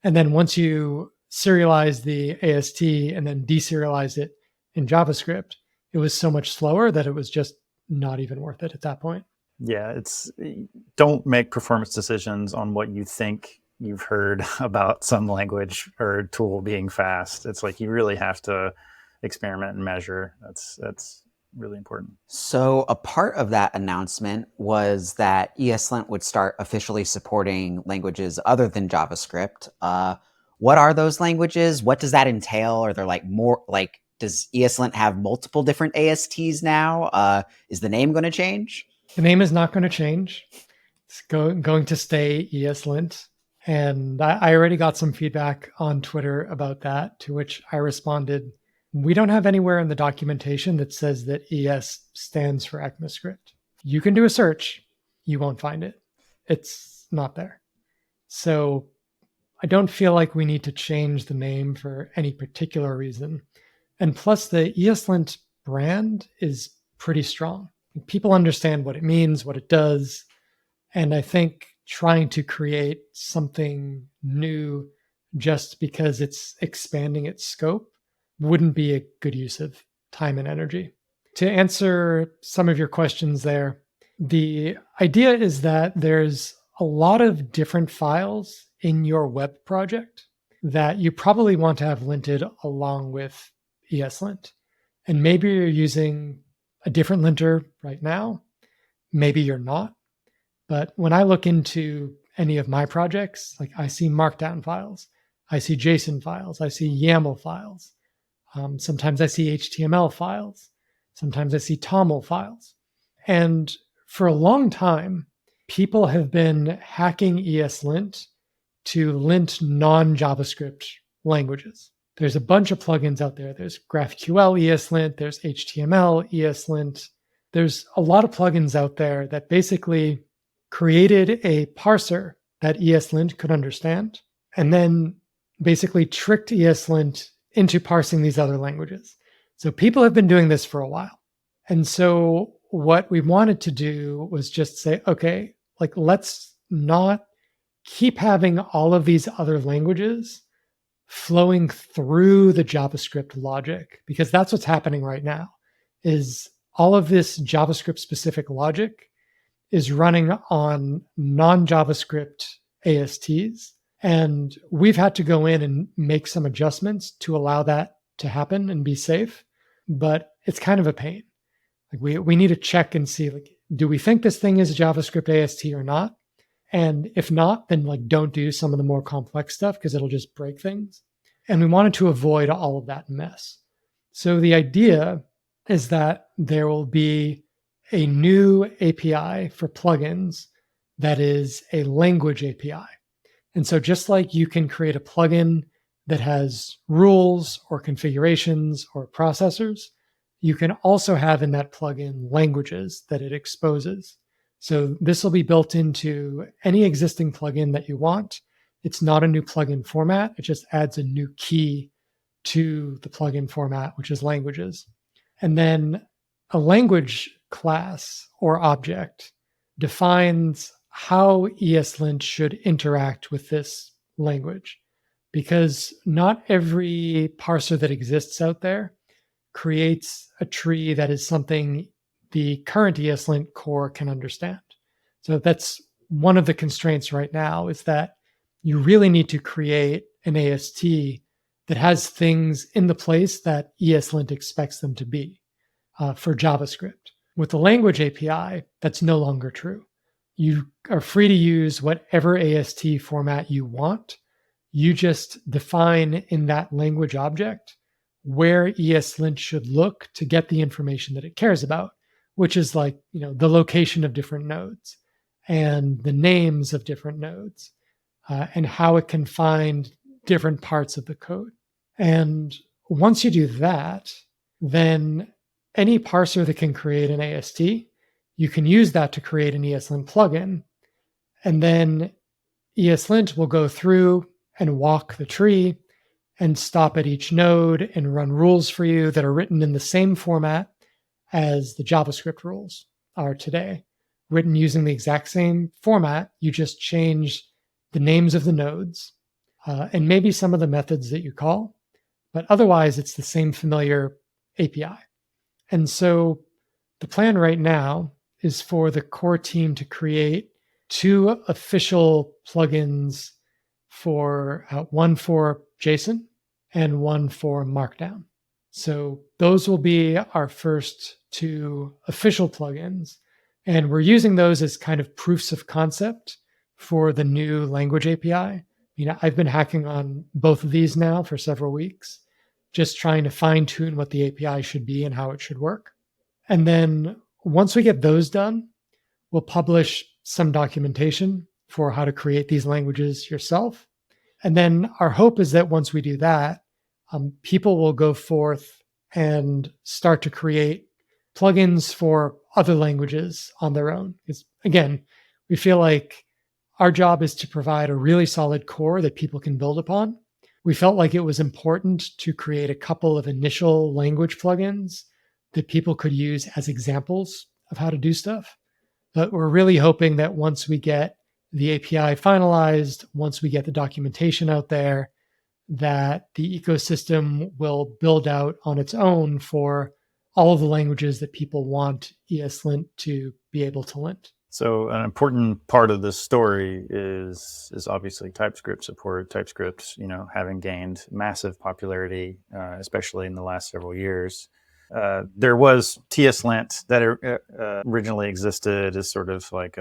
And then once you serialize the AST and then deserialize it in JavaScript, it was so much slower that it was just not even worth it at that point.
Yeah, don't make performance decisions on what you think you've heard about some language or tool being fast. It's like you really have to experiment and measure. That's really important.
So a part of that announcement was that ESLint would start officially supporting languages other than JavaScript. What are those languages? What does that entail? Are there does ESLint have multiple different ASTs now? Is the name going to change?
The name is not going to change. It's going to stay ESLint. And I already got some feedback on Twitter about that, to which I responded, we don't have anywhere in the documentation that says that ES stands for ECMAScript. You can do a search. You won't find it. It's not there. So I don't feel like we need to change the name for any particular reason. And plus, the ESLint brand is pretty strong. People understand what it means, what it does. And I think trying to create something new just because it's expanding its scope wouldn't be a good use of time and energy. To answer some of your questions there, the idea is that there's a lot of different files in your web project that you probably want to have linted along with ESLint. And maybe you're using a different linter right now. Maybe you're not. But when I look into any of my projects, like I see Markdown files, I see JSON files, I see YAML files. Sometimes I see HTML files. Sometimes I see TOML files. And for a long time, people have been hacking ESLint to lint non-JavaScript languages. There's a bunch of plugins out there. There's GraphQL ESLint, there's HTML ESLint. There's a lot of plugins out there that basically created a parser that ESLint could understand, and then basically tricked ESLint into parsing these other languages. So people have been doing this for a while. And so what we wanted to do was just say, okay, let's not keep having all of these other languages flowing through the JavaScript logic, because that's what's happening right now, is all of this JavaScript specific logic is running on non-JavaScript ASTs. And we've had to go in and make some adjustments to allow that to happen and be safe. But it's kind of a pain. We need to check and see, do we think this thing is a JavaScript AST or not? And if not, then don't do some of the more complex stuff because it'll just break things. And we wanted to avoid all of that mess. So the idea is that there will be a new API for plugins that is a language API. And so just like you can create a plugin that has rules or configurations or processors, you can also have in that plugin languages that it exposes. So this will be built into any existing plugin that you want. It's not a new plugin format. It just adds a new key to the plugin format, which is languages. And then a language class or object defines how ESLint should interact with this language, because not every parser that exists out there creates a tree that is something the current ESLint core can understand. So that's one of the constraints right now, is that you really need to create an AST that has things in the place that ESLint expects them to be for JavaScript. With the language API, that's no longer true. You are free to use whatever AST format you want. You just define in that language object where ESLint should look to get the information that it cares about, which is the location of different nodes and the names of different nodes and how it can find different parts of the code. And once you do that, then any parser that can create an AST, you can use that to create an ESLint plugin. And then ESLint will go through and walk the tree and stop at each node and run rules for you that are written in the same format as the JavaScript rules are today. Written using the exact same format, you just change the names of the nodes and maybe some of the methods that you call, but otherwise it's the same familiar API. And so the plan right now is for the core team to create 2 official plugins for one for JSON and one for Markdown. So those will be our first 2 official plugins. And we're using those as kind of proofs of concept for the new language API. I've been hacking on both of these now for several weeks, just trying to fine tune what the API should be and how it should work. And then once we get those done, we'll publish some documentation for how to create these languages yourself. And then our hope is that once we do that, people will go forth and start to create plugins for other languages on their own. Because again, we feel like our job is to provide a really solid core that people can build upon. We felt like it was important to create a couple of initial language plugins that people could use as examples of how to do stuff. But we're really hoping that once we get the API finalized, once we get the documentation out there, that the ecosystem will build out on its own for all of the languages that people want ESLint to be able to lint.
So an important part of this story is obviously TypeScript support. TypeScript, having gained massive popularity, especially in the last several years. There was ESLint that originally existed as sort of like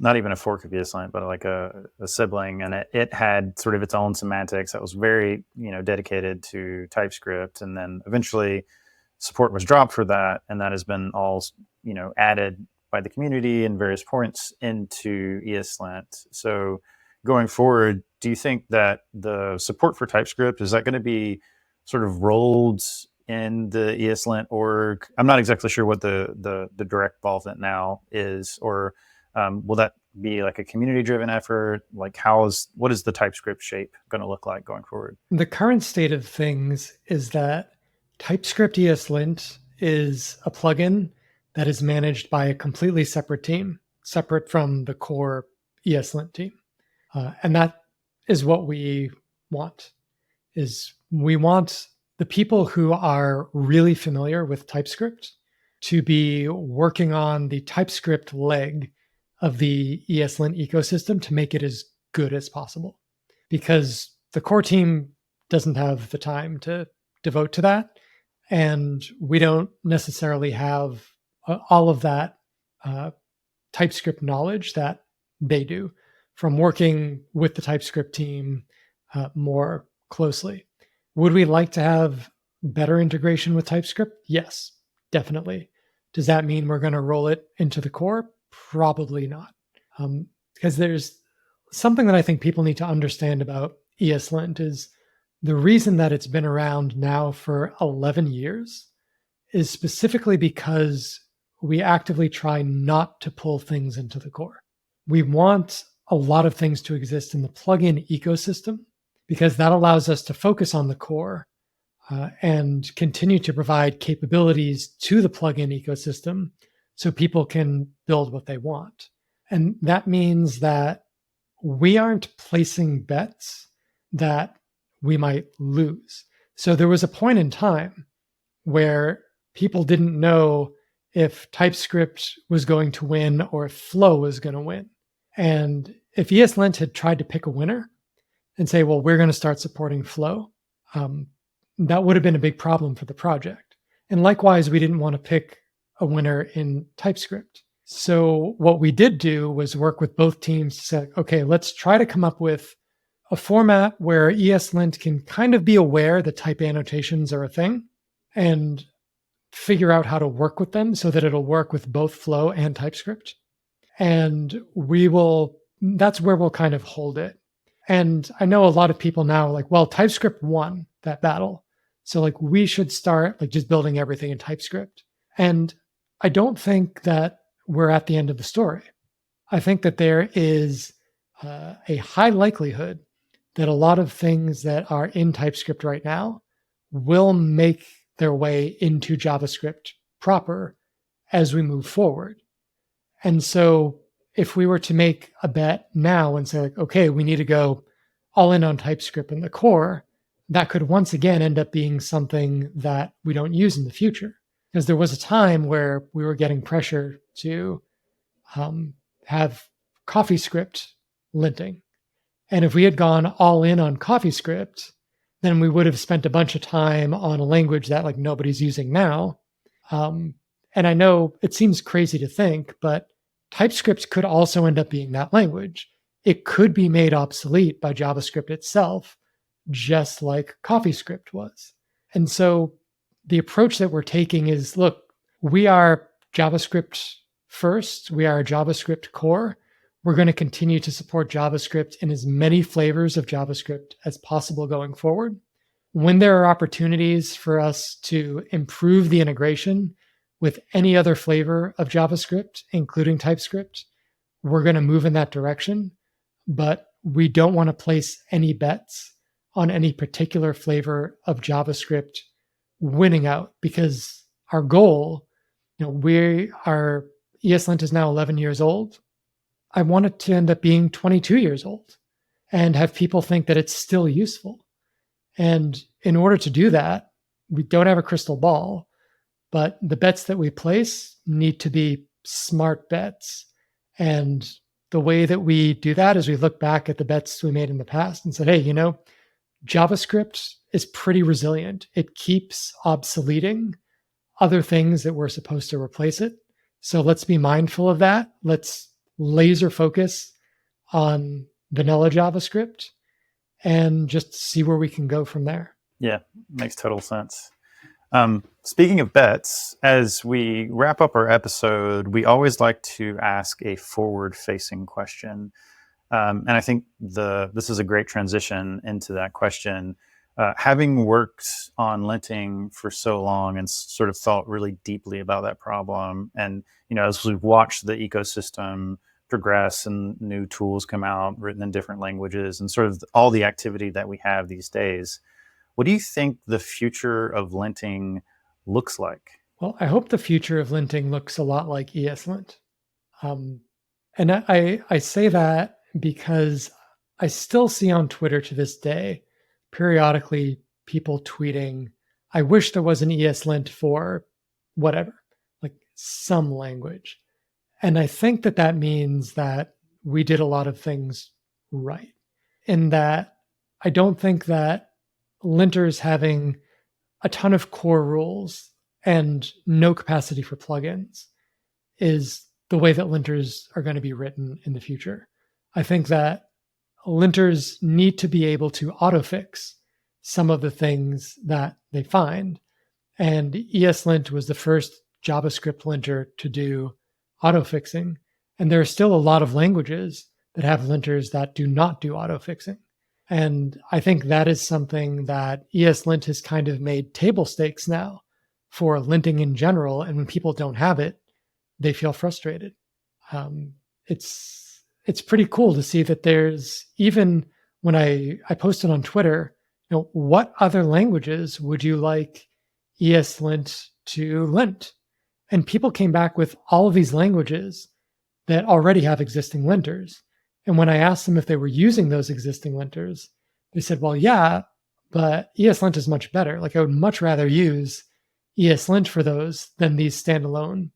not even a fork of ESLint, but like a sibling, and it had sort of its own semantics that was very dedicated to TypeScript, and then eventually support was dropped for that, and that has been all added by the community and various points into ESLint. So going forward, do you think that the support for TypeScript, is that going to be sort of rolled in the ESLint org? I'm not exactly sure what the direct involvement now is, or will that be like a community-driven effort? Like what is the TypeScript shape going to look like going forward?
The current state of things is that TypeScript ESLint is a plugin that is managed by a completely separate team, separate from the core ESLint team. And that is what we want, is we want the people who are really familiar with TypeScript to be working on the TypeScript leg of the ESLint ecosystem to make it as good as possible. Because the core team doesn't have the time to devote to that. And we don't necessarily have all of that TypeScript knowledge that they do from working with the TypeScript team more closely. Would we like to have better integration with TypeScript? Yes, definitely. Does that mean we're going to roll it into the core? Probably not. Because there's something that I think people need to understand about ESLint is the reason that it's been around now for 11 years is specifically because we actively try not to pull things into the core. We want a lot of things to exist in the plugin ecosystem because that allows us to focus on the core and continue to provide capabilities to the plugin ecosystem so people can build what they want. And that means that we aren't placing bets that we might lose. So there was a point in time where people didn't know if TypeScript was going to win or if Flow was going to win. And if ESLint had tried to pick a winner and say, well, we're going to start supporting Flow, that would have been a big problem for the project. And likewise, we didn't want to pick a winner in TypeScript. So what we did do was work with both teams to say, okay, let's try to come up with a format where ESLint can kind of be aware that type annotations are a thing and figure out how to work with them so that it'll work with both Flow and TypeScript. And that's where we'll kind of hold it. And I know a lot of people now are like, well, TypeScript won that battle. So like we should start like just building everything in TypeScript. And I don't think that we're at the end of the story. I think that there is a high likelihood that a lot of things that are in TypeScript right now will make their way into JavaScript proper as we move forward. And so if we were to make a bet now and say like, okay, we need to go all in on TypeScript in the core, that could once again end up being something that we don't use in the future. Because there was a time where we were getting pressure to have CoffeeScript linting. And if we had gone all in on CoffeeScript, then we would have spent a bunch of time on a language that like nobody's using now. And I know it seems crazy to think, but TypeScript could also end up being that language. It could be made obsolete by JavaScript itself, just like CoffeeScript was. And so the approach that we're taking is, look, we are JavaScript first. We are a JavaScript core. We're going to continue to support JavaScript in as many flavors of JavaScript as possible going forward. When there are opportunities for us to improve the integration with any other flavor of JavaScript, including TypeScript, we're going to move in that direction. But we don't want to place any bets on any particular flavor of JavaScript winning out, because our goal, our ESLint is now 11 years old. I want it to end up being 22 years old and have people think that it's still useful. And in order to do that, we don't have a crystal ball, but the bets that we place need to be smart bets. And the way that we do that is we look back at the bets we made in the past and said, hey, JavaScript is pretty resilient. It keeps obsoleting other things that were supposed to replace it. So let's be mindful of that. Let's laser focus on vanilla JavaScript and just see where we can go from there.
Yeah, makes total sense. Speaking of bets, as we wrap up our episode, we always like to ask a forward-facing question. And I think this is a great transition into that question. Having worked on linting for so long and sort of thought really deeply about that problem, and as we've watched the ecosystem progress and new tools come out written in different languages and sort of all the activity that we have these days, what do you think the future of linting looks like?
Well, I hope the future of linting looks a lot like ESLint. And I say that because I still see on Twitter to this day, periodically people tweeting, I wish there was an ESLint for whatever, like some language. And I think that means that we did a lot of things right. In that I don't think that linters having a ton of core rules and no capacity for plugins is the way that linters are going to be written in the future. I think that linters need to be able to autofix some of the things that they find. And ESLint was the first JavaScript linter to do autofixing. And there are still a lot of languages that have linters that do not do autofixing. And I think that is something that ESLint has kind of made table stakes now for linting in general. And when people don't have it, they feel frustrated. It's pretty cool to see that there's, even when I posted on Twitter, what other languages would you like ESLint to lint? And people came back with all of these languages that already have existing linters. And when I asked them if they were using those existing linters, they said, well, yeah, but ESLint is much better. Like I would much rather use ESLint for those than these standalone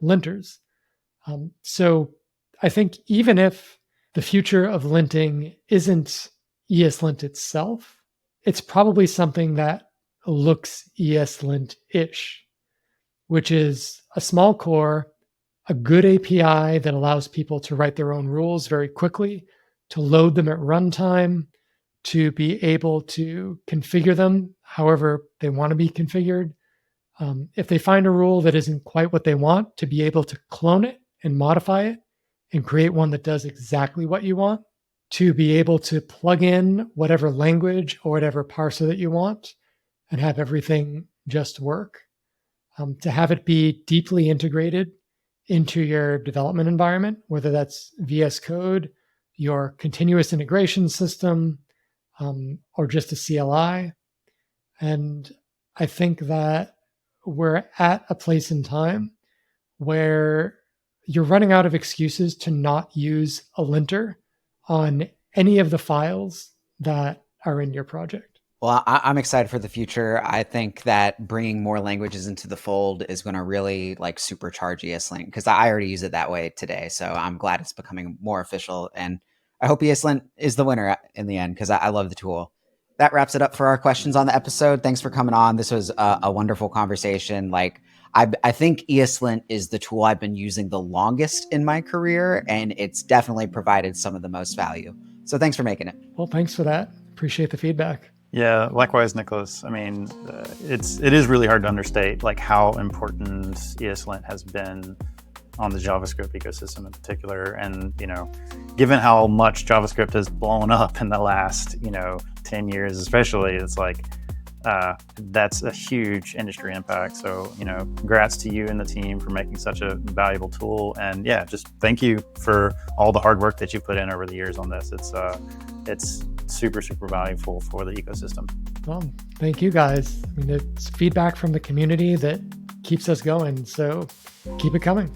linters. So I think even if the future of linting isn't ESLint itself, it's probably something that looks ESLint-ish, which is a small core, a good API that allows people to write their own rules very quickly, to load them at runtime, to be able to configure them however they want to be configured. If they find a rule that isn't quite what they want, to be able to clone it and modify it and create one that does exactly what you want, to be able to plug in whatever language or whatever parser that you want and have everything just work, to have it be deeply integrated into your development environment, whether that's VS Code, your continuous integration system, or just a CLI. And I think that we're at a place in time where you're running out of excuses to not use a linter on any of the files that are in your project?
Well, I'm excited for the future. I think that bringing more languages into the fold is going to really like supercharge ESLint, because I already use it that way today. So I'm glad it's becoming more official. And I hope ESLint is the winner in the end, because I love the tool. That wraps it up for our questions on the episode. Thanks for coming on. This was a wonderful conversation. Like, I think ESLint is the tool I've been using the longest in my career, and it's definitely provided some of the most value. So thanks for making it.
Well, thanks for that. Appreciate the feedback.
Yeah, likewise, Nicholas. I mean, it is really hard to understate like how important ESLint has been on the JavaScript ecosystem in particular. And, given how much JavaScript has blown up in the last, 10 years, especially, it's like, that's a huge industry impact. So, congrats to you and the team for making such a valuable tool. And yeah, just thank you for all the hard work that you put in over the years on this. It's super, super valuable for the ecosystem.
Well, thank you guys. I mean, it's feedback from the community that keeps us going. So keep it coming.